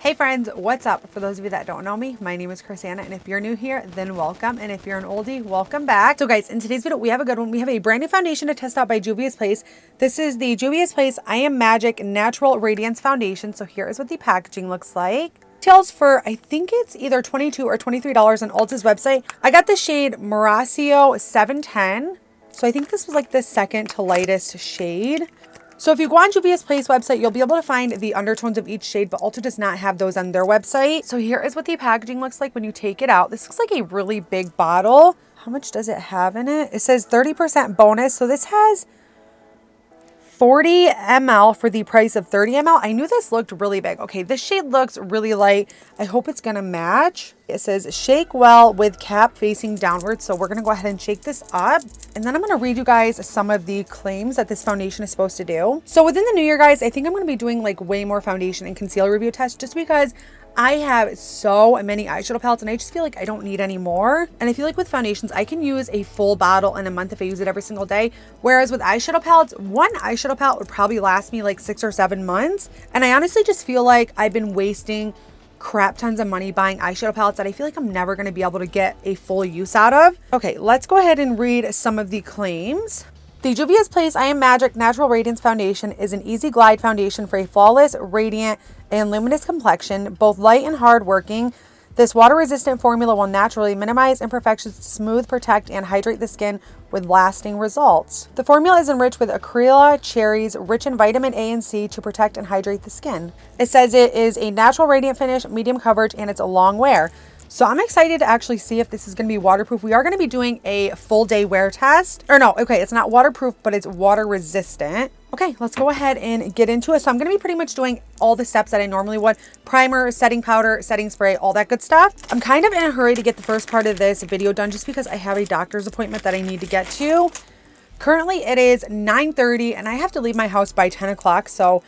Hey friends, what's up? For those of you that don't know me, my name is Crissanna, and if you're new here, then welcome, and if you're an oldie, welcome back. So guys, in today's video, we have a good one. We have a brand new foundation to test out by Juvia's Place. This is the Juvia's Place I Am Magic Natural Radiance Foundation. So here is what the packaging looks like. Retails for, I think it's either $22 or $23 on Ulta's website. I got the shade Maracio 710. So I think this was like the second to lightest shade. So if you go on Juvia's Place website, you'll be able to find the undertones of each shade, but Ulta does not have those on their website. So here is what the packaging looks like when you take it out. This looks like a really big bottle. How much does it have in it? It says 30% bonus. So this has 40 ml for the price of 30 ml. I knew this looked really big. Okay, this shade looks really light. I hope it's gonna match. It says shake well with cap facing downwards. So we're gonna go ahead and shake this up. And then I'm gonna read you guys some of the claims that this foundation is supposed to do. So within the new year, guys, I think I'm gonna be doing like way more foundation and concealer review tests just because I have so many eyeshadow palettes and I just feel like I don't need any more. And I feel like with foundations, I can use a full bottle in a month if I use it every single day. Whereas with eyeshadow palettes, one eyeshadow palette would probably last me like 6 or 7 months. And I honestly just feel like I've been wasting crap tons of money buying eyeshadow palettes that I feel like I'm never going to be able to get a full use out of. Okay, let's go ahead and read some of the claims. The Juvia's Place I Am Magic Natural Radiance Foundation is an easy glide foundation for a flawless, radiant, and luminous complexion, both light and hard working. This water-resistant formula will naturally minimize imperfections, smooth, protect, and hydrate the skin with lasting results. The formula is enriched with acryla cherries, rich in vitamin A and C to protect and hydrate the skin. It says it is a natural radiant finish, medium coverage, and it's a long wear. So I'm excited to actually see if this is going to be waterproof. We are going to be doing a full day wear test. Or no, okay, it's not waterproof, but it's water resistant. Okay, let's go ahead and get into it. So I'm going to be pretty much doing all the steps that I normally would. Primer, setting powder, setting spray, all that good stuff. I'm kind of in a hurry to get the first part of this video done just because I have a doctor's appointment that I need to get to. Currently it is 9:30 and I have to leave my house by 10 o'clock. So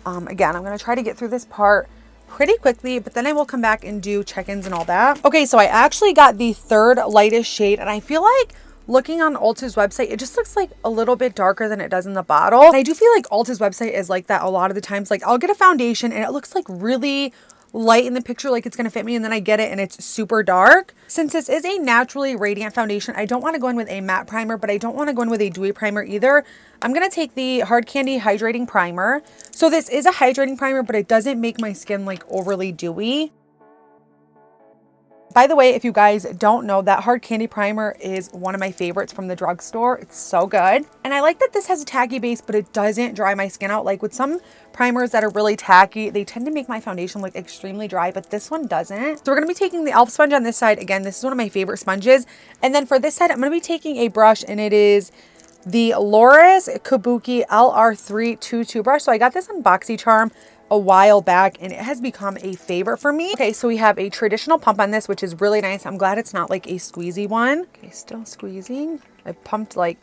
again, I'm going to try to get through this part pretty quickly, but then I will come back and do check-ins and all that. Okay, so I actually got the third lightest shade and I feel like looking on Ulta's website, it just looks like a little bit darker than it does in the bottle. And I do feel like Ulta's website is like that a lot of the times. Like I'll get a foundation and it looks like really light in the picture, like it's gonna fit me, and then I get it and it's super dark. Since this is a naturally radiant foundation, I don't want to go in with a matte primer, but I don't want to go in with a dewy primer either. I'm gonna take the Hard Candy Hydrating Primer. So this is a hydrating primer, but it doesn't make my skin like overly dewy. By the way, if you guys don't know, that Hard Candy Primer is one of my favorites from the drugstore. It's so good. And I like that this has a tacky base, but it doesn't dry my skin out. Like with some primers that are really tacky, they tend to make my foundation look extremely dry, but this one doesn't. So we're gonna be taking the e.l.f. sponge on this side. Again, this is one of my favorite sponges. And then for this side, I'm gonna be taking a brush and it is the Loris Kabuki LR322 brush. So I got this on BoxyCharm a while back and it has become a favorite for me. Okay, so we have a traditional pump on this, which is really nice. I'm glad it's not like a squeezy one. Okay, still squeezing. I've pumped like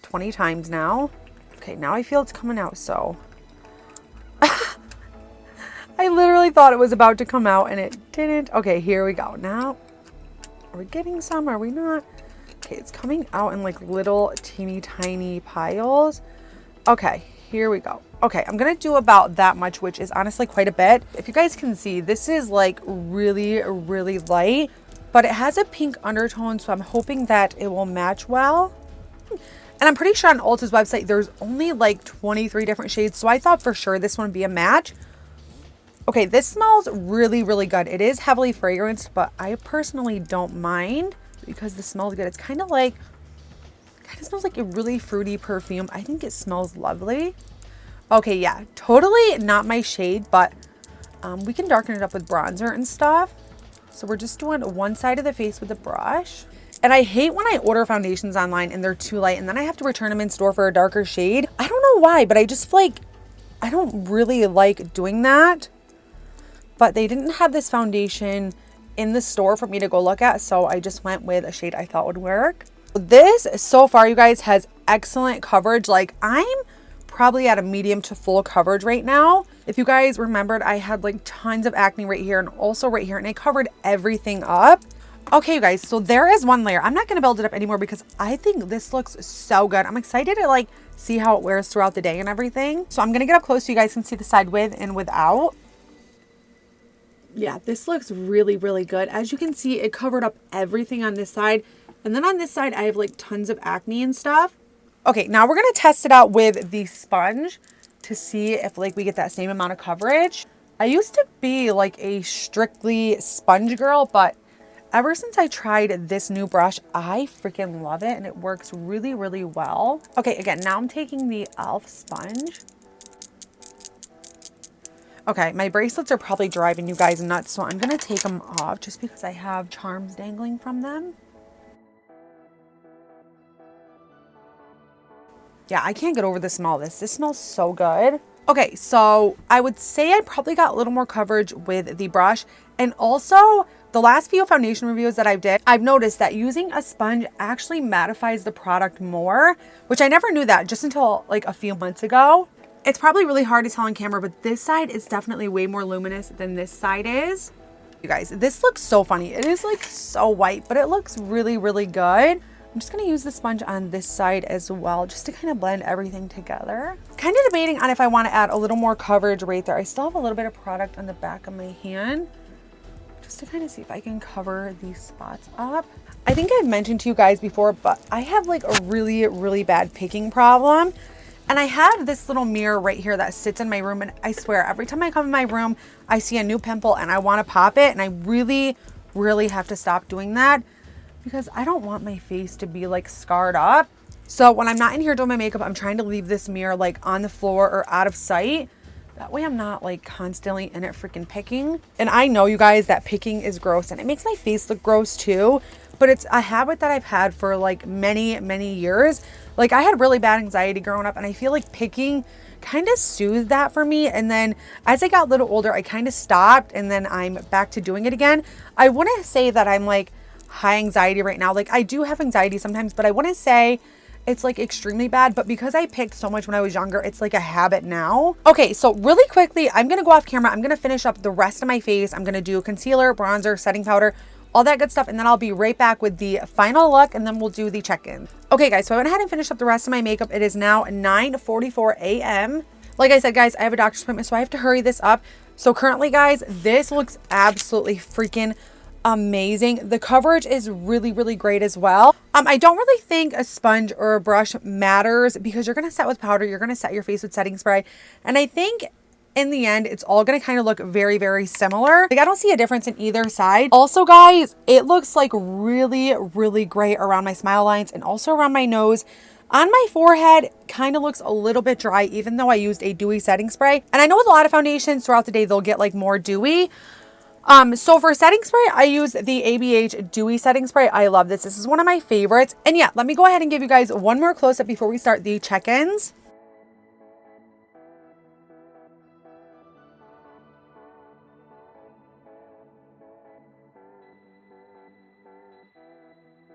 20 times now. Okay, now I feel it's coming out, so. I literally thought it was about to come out and it didn't. Okay, here we go. Now, are we getting some? Are we not? Okay, it's coming out in like little teeny tiny piles. Okay, here we go. Okay, I'm gonna do about that much, which is honestly quite a bit. If you guys can see, this is like really, really light, but it has a pink undertone, so I'm hoping that it will match well. And I'm pretty sure on Ulta's website, there's only like 23 different shades, so I thought for sure this one would be a match. Okay, this smells really, really good. It is heavily fragranced, but I personally don't mind because this smells good. It's kind of smells like a really fruity perfume. I think it smells lovely. Okay, yeah, totally not my shade, but we can darken it up with bronzer and stuff. So we're just doing one side of the face with the brush. And I hate when I order foundations online and they're too light and then I have to return them in store for a darker shade. I don't know why, but I just feel like I don't really like doing that. But they didn't have this foundation in the store for me to go look at, so I just went with a shade I thought would work. This so far, you guys, has excellent coverage. Like I'm probably at a medium to full coverage right now. If you guys remembered, I had like tons of acne right here and also right here, and I covered everything up. Okay, you guys, so there is one layer. I'm not going to build it up anymore because I think this looks so good. I'm excited to like see how it wears throughout the day and everything. So I'm going to get up close so you guys can see the side with and without. Yeah, this looks really, really good. As you can see, it covered up everything on this side. And then on this side, I have like tons of acne and stuff. Okay, now we're going to test it out with the sponge to see if like we get that same amount of coverage. I used to be like a strictly sponge girl, but ever since I tried this new brush, I freaking love it and it works really, really well. Okay, again, now I'm taking the e.l.f. sponge. Okay, my bracelets are probably driving you guys nuts, so I'm gonna take them off just because I have charms dangling from them. Yeah, I can't get over the smell of this. This smells so good. Okay, so I would say I probably got a little more coverage with the brush. And also, the last few foundation reviews that I've noticed that using a sponge actually mattifies the product more, which I never knew that just until like a few months ago. It's probably really hard to tell on camera, but this side is definitely way more luminous than this side is. You guys, this looks so funny. It is like so white, but it looks really, really good. I'm just gonna use the sponge on this side as well, just to kind of blend everything together. Kind of debating on if I want to add a little more coverage right there. I still have a little bit of product on the back of my hand, just to kind of see if I can cover these spots up. I think I've mentioned to you guys before, but I have like a really, really bad picking problem. And I have this little mirror right here that sits in my room. And I swear, every time I come in my room, I see a new pimple and I want to pop it. And I really, really have to stop doing that because I don't want my face to be like scarred up. So when I'm not in here doing my makeup, I'm trying to leave this mirror like on the floor or out of sight. That way I'm not like constantly in it freaking picking. And I know, you guys, that picking is gross and it makes my face look gross too. But it's a habit that I've had for like many, many years. Like I had really bad anxiety growing up and I feel like picking kind of soothed that for me. And then as I got a little older, I kind of stopped and then I'm back to doing it again. I wouldn't say that I'm like high anxiety right now. Like I do have anxiety sometimes, but I wouldn't say it's like extremely bad. But because I picked so much when I was younger, it's like a habit now. Okay, so really quickly, I'm going to go off camera. I'm going to finish up the rest of my face. I'm going to do concealer, bronzer, setting powder, all that good stuff. And then I'll be right back with the final look and then we'll do the check-in. Okay guys, so I went ahead and finished up the rest of my makeup. It is now 9:44 a.m. Like I said, guys, I have a doctor's appointment, so I have to hurry this up. So currently, guys, this looks absolutely freaking amazing. The coverage is really, really great as well. I don't really think a sponge or a brush matters because you're going to set with powder. You're going to set your face with setting spray. And I think in the end, it's all going to kind of look very, very similar. Like I don't see a difference in either side. Also, guys, it looks like really, really great around my smile lines and also around my nose. On my forehead, kind of looks a little bit dry, even though I used a dewy setting spray. And I know with a lot of foundations throughout the day, they'll get like more dewy. So for setting spray, I use the ABH Dewy Setting Spray. I love this. This is one of my favorites. And yeah, let me go ahead and give you guys one more close-up before we start the check-ins.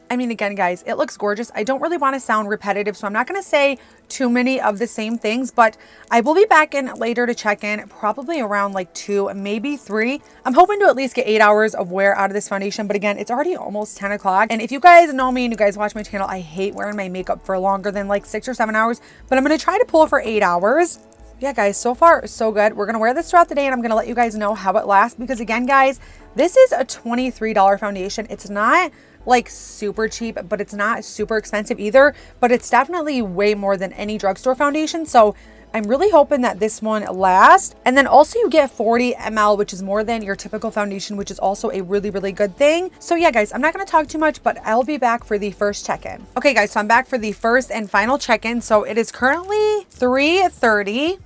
I mean, again, guys, it looks gorgeous. I don't really want to sound repetitive, so I'm not going to say too many of the same things, but I will be back in later to check in, probably around like 2, maybe 3. I'm hoping to at least get 8 hours of wear out of this foundation, but again, it's already almost 10 o'clock. And if you guys know me and you guys watch my channel, I hate wearing my makeup for longer than like 6 or 7 hours, but I'm going to try to pull for 8 hours. Yeah, guys, so far, so good. We're going to wear this throughout the day and I'm going to let you guys know how it lasts because again, guys, this is a $23 foundation. It's not like super cheap, but it's not super expensive either, but it's definitely way more than any drugstore foundation. So I'm really hoping that this one lasts. And then also you get 40 ml, which is more than your typical foundation, which is also a really, really good thing. So yeah, guys, I'm not going to talk too much, but I'll be back for the first check-in. Okay, guys, so I'm back for the first and final check-in. So it is currently 3:30.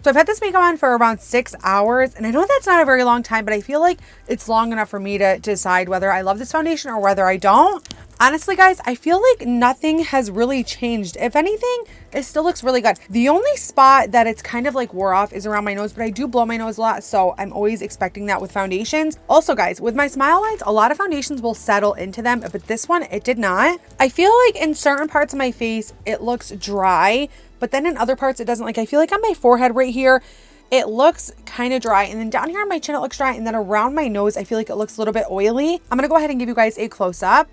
So I've had this makeup on for around 6 hours, and I know that's not a very long time, but I feel like it's long enough for me to decide whether I love this foundation or whether I don't. Honestly, guys, I feel like nothing has really changed. If anything, it still looks really good. The only spot that it's kind of like wore off is around my nose, but I do blow my nose a lot, so I'm always expecting that with foundations. Also, guys, with my smile lines, a lot of foundations will settle into them, but this one, it did not. I feel like in certain parts of my face, it looks dry, but then in other parts, it doesn't. Like, I feel like on my forehead right here, it looks kind of dry. And then down here on my chin, it looks dry. And then around my nose, I feel like it looks a little bit oily. I'm going to go ahead and give you guys a close-up.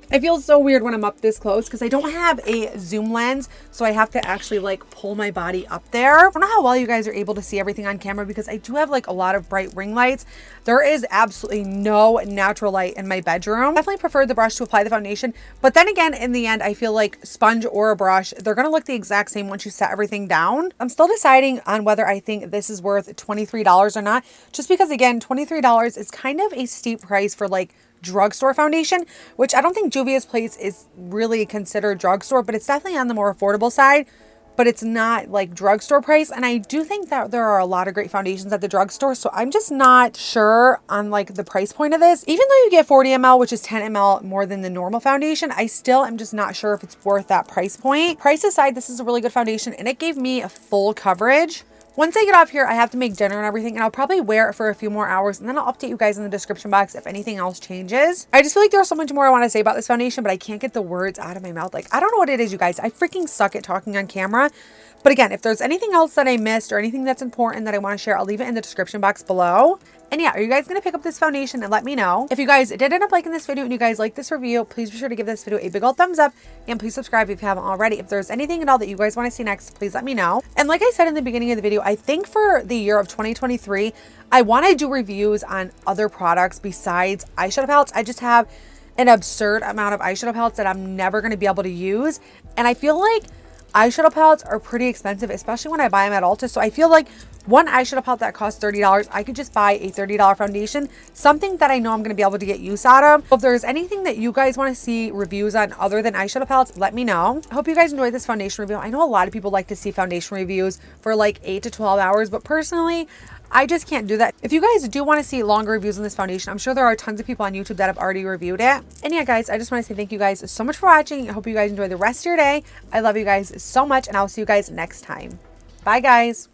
It feels so weird when I'm up this close because I don't have a zoom lens, so I have to actually like pull my body up there. I don't know how well you guys are able to see everything on camera because I do have like a lot of bright ring lights. There is absolutely no natural light in my bedroom. Definitely prefer the brush to apply the foundation, but then again, in the end, I feel like sponge or a brush, they're gonna look the exact same once you set everything down. I'm still deciding on whether I think this is worth $23 or not, just because again, $23 is kind of a steep price for like drugstore foundation, which I don't think Juvia's Place is really considered drugstore, but it's definitely on the more affordable side, but it's not like drugstore price. And I do think that there are a lot of great foundations at the drugstore, so I'm just not sure on like the price point of this. Even though you get 40 ml, which is 10 ml more than the normal foundation, I still am just not sure if it's worth that price point. Price aside, this is a really good foundation and it gave me a full coverage. Once I get off here, I have to make dinner and everything, and I'll probably wear it for a few more hours, and then I'll update you guys in the description box if anything else changes. I just feel like there's so much more I want to say about this foundation, but I can't get the words out of my mouth. Like, I don't know what it is, you guys. I freaking suck at talking on camera. But again, if there's anything else that I missed or anything that's important that I want to share, I'll leave it in the description box below. And yeah, are you guys going to pick up this foundation and let me know? If you guys did end up liking this video and you guys like this review, please be sure to give this video a big old thumbs up and please subscribe if you haven't already. If there's anything at all that you guys want to see next, please let me know. And like I said in the beginning of the video, I think for the year of 2023, I want to do reviews on other products besides eyeshadow palettes. I just have an absurd amount of eyeshadow palettes that I'm never going to be able to use. And I feel like eyeshadow palettes are pretty expensive, especially when I buy them at Ulta. So I feel like one eyeshadow palette that costs $30, I could just buy a $30 foundation, something that I know I'm going to be able to get use out of. If there's anything that you guys want to see reviews on other than eyeshadow palettes, let me know. I hope you guys enjoyed this foundation review. I know a lot of people like to see foundation reviews for like 8 to 12 hours, but personally, I just can't do that. If you guys do want to see longer reviews on this foundation, I'm sure there are tons of people on YouTube that have already reviewed it. And yeah, guys, I just want to say thank you guys so much for watching. I hope you guys enjoy the rest of your day. I love you guys so much, and I'll see you guys next time. Bye, guys.